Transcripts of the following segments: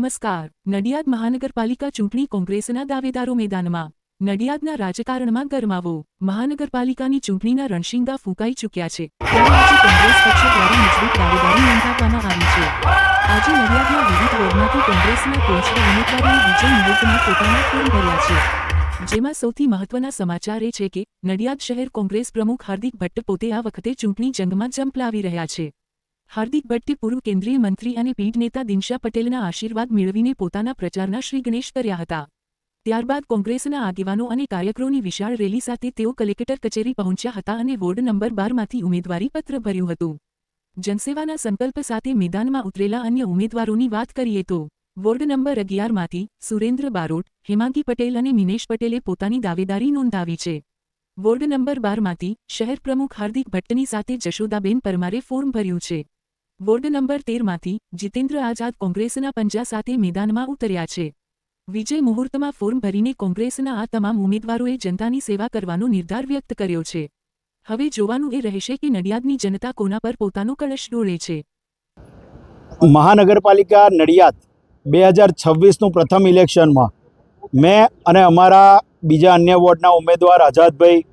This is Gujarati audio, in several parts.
નમસ્કાર. નડિયાદ મહાનગરપાલિકા ચૂંટણી કોંગ્રેસના દાવેદારો મેદાનમાં. નડિયાદના રાજકારણમાં ગરમાવો. મહાનગરપાલિકાની ચૂંટણીના રણશીંગા ફૂંકાઈ ચૂક્યા છે. ત્યારે આજે કોંગ્રેસ પક્ષ દ્વારા મજબૂત દાવેદારી નોંધાવવામાં આવી છે. આજે નડિયાદના વિવિધ વોર્ડમાંથી કોંગ્રેસના 13 ઉમેદવારોએ વિજય મુહૂર્તમાં પોતાના ફોર્મ ભર્યા છે. જેમાં સૌથી મહત્વના સમાચાર એ છે કે નડિયાદ શહેર કોંગ્રેસ પ્રમુખ હાર્દિક ભટ્ટ પોતે આ વખતે ચૂંટણી જંગમાં ઝંપલાવી રહ્યા છે. હાર્દિક ભટ્ટે પૂર્વ કેન્દ્રીય મંત્રી અને પીઢ નેતા દિનશા પટેલના આશીર્વાદ મેળવીને પોતાના પ્રચારના શ્રી ગણેશ કર્યા હતા. ત્યારબાદ કોંગ્રેસના આગેવાનો અને કાર્યકરોની વિશાળ રેલી સાથે તેઓ કલેક્ટર કચેરી પહોંચ્યા હતા અને વોર્ડ નંબર 12માંથી ઉમેદવારી પત્ર ભર્યું હતું. જનસેવાના સંકલ્પ સાથે મેદાનમાં ઉતરેલા અન્ય ઉમેદવારોની વાત કરીએ તો વોર્ડ નંબર 11માંથી સુરેન્દ્ર બારોટ, હેમાંગી પટેલ અને મિનેશ પટેલે પોતાની દાવેદારી નોંધાવી છે. વોર્ડ નંબર 12માંથી શહેર પ્રમુખ હાર્દિક ભટ્ટની સાથે જશોદાબેન પરમારે ફોર્મ ભર્યું છે. વોર્ડ નંબર 13માંથી જીતેન્દ્ર આઝાદ કોંગ્રેસના પંજા સાથે મેદાનમાં ઉતર્યા છે. વિજય મુહૂર્તમાં ફોર્મ ભરીને કોંગ્રેસના આ તમામ ઉમેદવારોએ જનતાની સેવા કરવાનો નિર્ધાર વ્યક્ત કર્યો છે. હવે જોવાનું એ રહેશે કે નડિયાદની જનતા કોના પર પોતાનો કળશ ડોળે છે. મહાનગરપાલિકા નડિયાદ 2026નું પ્રથમ ઇલેક્શનમાં મેં અને અમારા બીજા અન્ય વોર્ડના ઉમેદવાર આઝાદભાઈ,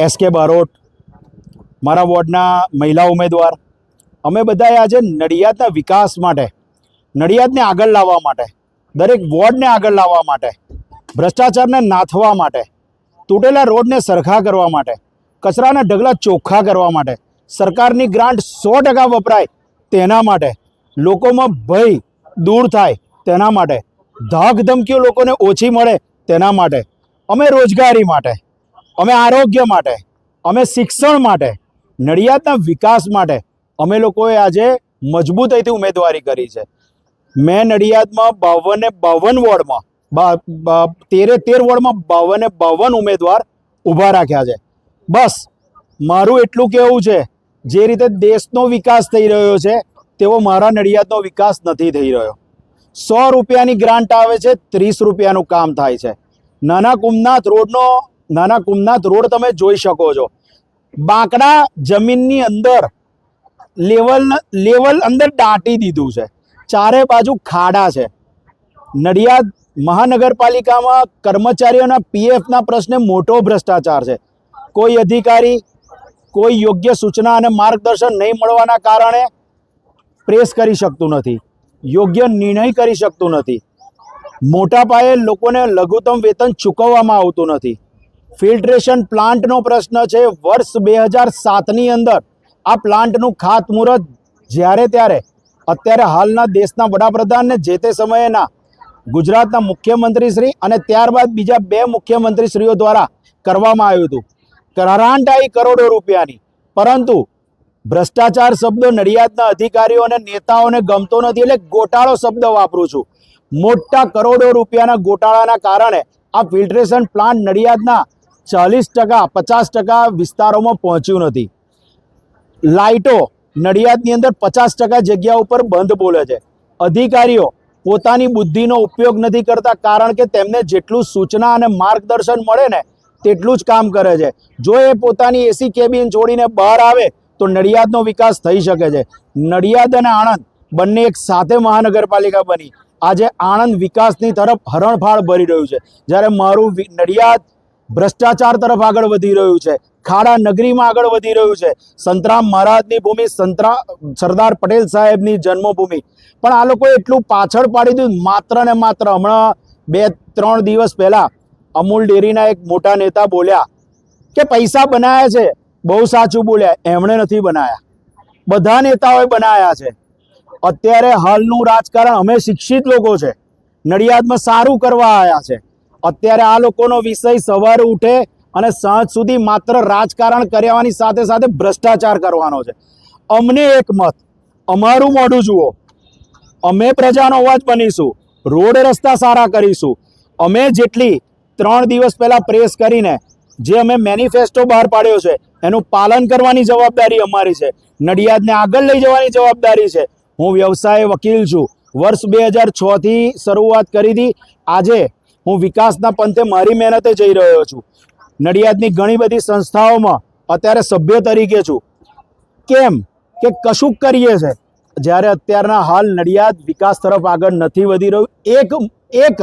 એસકે બારોટ, મારા વોર્ડના મહિલા ઉમેદવાર, અમે બધાએ આજે નડિયાદના વિકાસ માટે, નડિયાદને આગળ લાવવા માટે, દરેક વોર્ડને આગળ લાવવા માટે, ભ્રષ્ટાચારને નાથવા માટે, તૂટેલા રોડને સરખા કરવા માટે, કચરાના ઢગલા ચોખ્ખા કરવા માટે, સરકારની ગ્રાન્ટ 100% વપરાય તેના માટે, લોકોમાં ભય દૂર થાય તેના માટે, ધાક ધમકીઓ લોકોને ઓછી મળે તેના માટે, અમે રોજગારી માટે, અમે આરોગ્ય માટે, અમે શિક્ષણ માટે, નડિયાદના વિકાસ માટે અમે લોકોએ આજે મજબૂતાઈથી ઉમેદવારી કરી છે. મેં નડિયાદમાં 52 વોર્ડમાં 13 વોર્ડમાં 52 ઉમેદવાર ઊભા રાખ્યા છે. બસ મારું એટલું કહેવું છે, જે રીતે દેશનો વિકાસ થઈ રહ્યો છે તેવો મારા નડિયાદનો વિકાસ નથી થઈ રહ્યો. 100 રૂપિયાની ગ્રાન્ટ આવે છે, 30 રૂપિયાનું કામ થાય છે. નાના કુમનાથ રોડ તમે જોઈ શકો છો. બાંકડા જમીનની અંદર લેવલ અંદર દાટી દીધું છે. ચારે બાજુ ખાડા છે. નડિયાદ મહાનગરપાલિકામાં કર્મચારીઓના પીએફના પ્રશ્ને મોટો ભ્રષ્ટાચાર છે. કોઈ અધિકારી કોઈ યોગ્ય સૂચના અને માર્ગદર્શન નહીં મળવાના કારણે પ્રેસ કરી શકતું નથી, યોગ્ય નિર્ણય કરી શકતું નથી. મોટા પાયે લોકોને લઘુત્તમ વેતન ચૂકવવામાં આવતું નથી. ફિલ્ટ્રેશન પ્લાન્ટનો પ્રશ્ન છે. વર્ષ 2007ની અંદર આ પ્લાન્ટનું ખાતમુહૂર્ત અત્યારે હાલના દેશના વડાપ્રધાનને જે તે સમયેના ગુજરાતના મુખ્યમંત્રીશ્રી અને ત્યારબાદ બીજા 2 મુખ્યમંત્રીશ્રીઓ દ્વારા કરવામાં આવ્યું હતું. ગ્રાન્ટ આવી કરોડો રૂપિયાની, પરંતુ ભ્રષ્ટાચાર શબ્દ નડિયાદના અધિકારીઓ અને નેતાઓને ગમતો નથી, એટલે ગોટાળો શબ્દ વાપરું છું. મોટા કરોડો રૂપિયાના ગોટાળાના કારણે આ ફિલ્ટ્રેશન પ્લાન્ટ નડિયાદના 40% 50% વિસ્તારોમાં પહોંચ્યું નથી. લાઇટો નડિયાદની અંદર 50% જગ્યા ઉપર બંધ બોલે છે. અધિકારીઓ પોતાની બુદ્ધિનો ઉપયોગ નથી કરતા, કારણ કે તેમને જેટલું સૂચના અને માર્ગદર્શન મળે ને તેટલું જ કામ કરે છે. જો એ પોતાની એસી કેબિન છોડીને બહાર આવે તો નડિયાદનો વિકાસ થઈ શકે છે. નડિયાદ અને આણંદ બંને એક સાથે મહાનગરપાલિકા બની આજે આણંદ વિકાસની તરફ હરણફાળ ભરી રહ્યું છે, જ્યારે મારું નડિયાદ ભ્રષ્ટાચાર તરફ આગળ વધી રહ્યું છે, ખાડા નગરીમાં આગળ વધી રહ્યું છે. સંતરામ મહારાજની ભૂમિ, સરદાર પટેલ સાહેબની જન્મભૂમિ, પણ આ લોકોએ એટલું પાછળ પાડી દીધું. માત્ર ને માત્ર હમણાં 2-3 દિવસ પહેલા અમૂલ ડેરીના એક મોટા નેતા બોલ્યા કે પૈસા બનાવ્યા છે. બહુ સાચું બોલ્યા, એમણે નથી બનાવ્યા, બધા નેતાઓએ બનાવ્યા છે. અત્યારે હાલનું રાજકારણ, અમે શિક્ષિત લોકો છે, નડિયાદમાં સારું કરવા આવ્યા છે. અત્યારે આ લોકોનો વિષય સવારે ઉઠે અને સાંજ સુધી માત્ર રાજકારણ કરવાની સાથે સાથે ભ્રષ્ટાચાર કરવાનો છે. અમને એક મત, અમારું મોઢું જુઓ, અમે પ્રજાનો અવાજ બનીશું, રોડ રસ્તા સારા કરીશું. અમે જેટલી 3 દિવસ પહેલા પ્રેસ કરીને જે અમે મેનિફેસ્ટો બહાર પાડ્યો છે એનું પાલન કરવાની જવાબદારી અમારી છે. નડિયાદને આગળ લઈ જવાની જવાબદારી છે. હું વ્યવસાય વકીલ છું, વર્ષ 2006થી શરૂઆત કરી હતી. આજે હું વિકાસના પંથે મારી મહેનતે જઈ રહ્યો છું. નડિયાદની ઘણી બધી સંસ્થાઓમાં અત્યારે સભ્ય તરીકે છું. કેમ કે કશુંક કરીએ છે, જ્યારે અત્યારના હાલ નડિયાદ વિકાસ તરફ આગળ નથી વધી રહ્યું, એક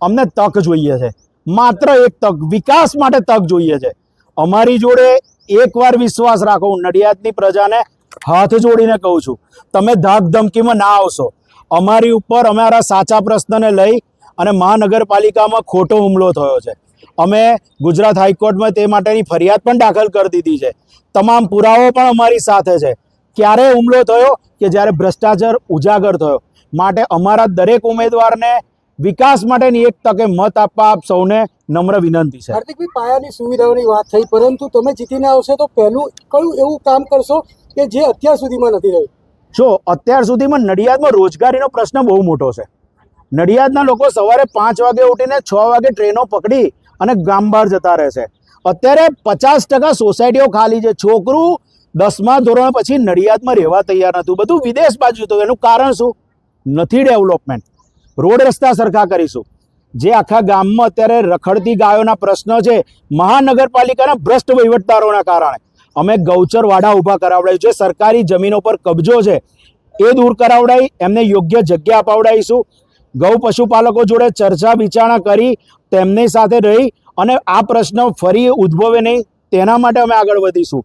અમને તક જોઈએ છે, માત્ર એક તક, વિકાસ માટે તક જોઈએ છે. અમારી જોડે એકવાર વિશ્વાસ રાખો. હું નડિયાદની પ્રજાને હાથ જોડીને કહું છું, તમે ધાક ધમકીમાં ના આવશો. અમારી ઉપર અમારા સાચા પ્રશ્નને લઈ અને મહાનગરપાલિકામાં ખોટો હુમલો થયો છે. અમે ગુજરાત હાઈકોર્ટમાં તે માટેની ફરિયાદ પણ દાખલ કરી દીધી છે. તમામ પુરાવો પણ અમારી સાથે છે. ક્યારે હુમલો થયો કે જ્યારે ભ્રષ્ટાચાર ઉજાગર થયો. માટે અમારા દરેક ઉમેદવારને વિકાસ માટેની એક તકે મત આપવા આપ સૌને નમ્ર વિનંતી છે. હાર્દિકભાઈ, પાયાની સુવિધાઓની વાત થઈ, પરંતુ તમે જીતીને આવશો તો પહેલું કયું એવું કામ કરશો કે જે અત્યાર સુધીમાં નથી રહ્યું? જો અત્યાર સુધીમાં નડિયાદમાં રોજગારીનો પ્રશ્ન બહુ મોટો છે. નડિયાદના લોકો સવારે 5 વાગે ઉઠીને 6 વાગે ટ્રેનો પકડી અને ગામ બહાર જતા રહે છે. અત્યારે 50% સોસાયટીઓ ખાલી છે. છોકરું 10મા ધોરણ પછી નડિયાદમાં રહેવા તૈયાર નહોતું, બધું વિદેશ બાજુ હતું. એનું કારણ શું? નથી ડેવલપમેન્ટ. રોડ રસ્તા સરખા કરીશું. જે આખા ગામમાં અત્યારે રખડતી ગાયોના પ્રશ્નો છે, મહાનગરપાલિકાના ભ્રષ્ટ વહીવટદારોના કારણે અમે ગૌચર વાડા ઊભા કરાવડાવ્યું છે. સરકારી જમીનો પર કબજો છે એ દૂર કરાવડાવી એમને યોગ્ય જગ્યા અપાવડાવીશું. ગૌ પશુપાલકો જોડે ચર્ચા વિચારણા કરી તેમની સાથે રહી અને આ પ્રશ્ન ફરી ઉદ્ભવે નહીં તેના માટે અમે આગળ વધીશું.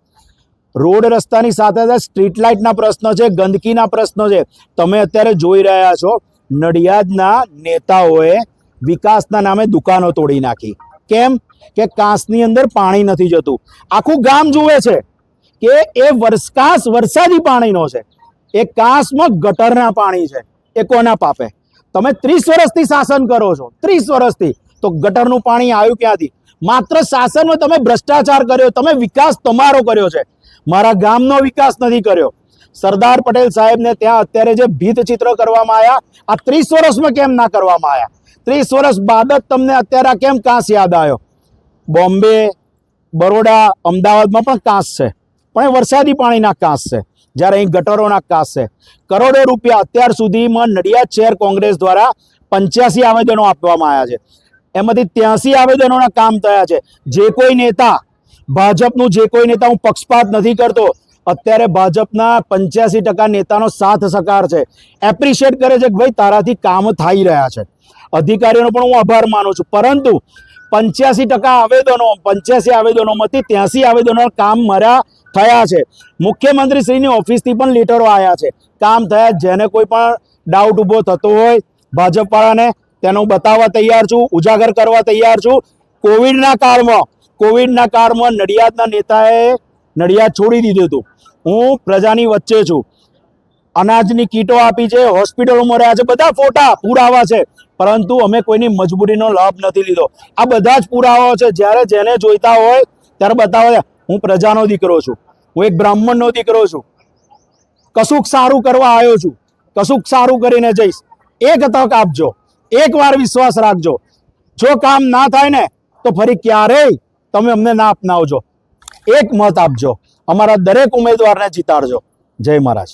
રોડ રસ્તાની સાથે સાથે સ્ટ્રીટ લાઇટના પ્રશ્નો છે, ગંદકીના પ્રશ્નો છે. તમે અત્યારે જોઈ રહ્યા છો, નડિયાદના નેતાઓએ વિકાસના નામે દુકાનો તોડી નાખી. કેમ કે કાંસની અંદર પાણી નથી જતું. આખું ગામ જુએ છે કે એ કાંસ વરસાદી પાણીનો છે, એ કાંસમાં ગટરના પાણી છે. એ કોના પાપે? તમે 30 વર્ષથી શાસન કરો છો, 30 વર્ષથી, તો ગટરનું પાણી આવ્યું ક્યાંથી? માત્ર શાસનમાં તમે ભ્રષ્ટાચાર કર્યો, તમે વિકાસ તમારો કર્યો છે, મારા ગામનો વિકાસ નથી કર્યો. સરદાર પટેલ સાહેબને ત્યાં અત્યારે જે ભીત ચિત્ર કરવામાં આવ્યા, આ 30 વર્ષમાં કેમ ના કરવામાં આવ્યા? 30 વર્ષ બાદ જ તમને અત્યારે કેમ કાંસ યાદ આવ્યો? બોમ્બે, બરોડા, અમદાવાદમાં પણ કાંસ છે, પણ એ વરસાદી પાણીના કાંસ છે, જ્યારે અહીં ગટરોના કાંસ છે. કરોડો રૂપિયા અત્યાર સુધીમાં નડિયાદ શહેર કોંગ્રેસ દ્વારા 85 આવેદનો આપવામાં આવ્યા છે. એમાંથી 83 આવેદનોના કામ થયા છે. જે કોઈ નેતા, ભાજપનું જે કોઈ નેતા, હું પક્ષપાત નથી કરતો, અત્યારે ભાજપના 85% નેતાનો સાથ સહકાર છે, એપ્રિશિએટ કરે છે કે ભાઈ તારાથી કામ થઈ રહ્યા છે. અધિકારીઓનો પણ હું આભાર માનું છું. પરંતુ 85% આવેદનોમાંથી 83 આવેદનો કામ મારા થયા છે. મુખ્યમંત્રી શ્રીની ઓફિસથી પણ લેટરો આવ્યા છે, કામ થયા. જેને કોઈ પણ ડાઉટ ઊભો થતો હોય ભાજપવાળાને, તેનો બતાવવા તૈયાર છું, ઉજાગર કરવા તૈયાર છું. કોવિડના કાળમાં નડિયાદના નેતાએ નડિયાદ છોડી દીધું હતું. હું પ્રજાની વચ્ચે છું, અનાજની કીટો આપી છે, હોસ્પિટલોમાં રહ્યા છે, બધા ફોટા પુરાવા છે, પરંતુ અમે કોઈની મજબૂરીનો લાભ નથી લીધો. આ બધા જ પુરાવાઓ છે. જ્યારે જેને જોઈતા હોય ત્યારે બતાવો. હું પ્રજાનો દીકરો છું, હું એક બ્રાહ્મણનો દીકરો છું, કશુંક સારું કરવા આવ્યો છું, કશુંક સારું કરીને જઈશ. એક તક આપજો, એકવાર વિશ્વાસ રાખજો. જો કામ ના થાય ને તો ફરી ક્યારેય તમે અમને ના અપનાવજો. એક મત આપજો, અમારા દરેક ઉમેદવારને જીતાડજો. જય મહારાજ.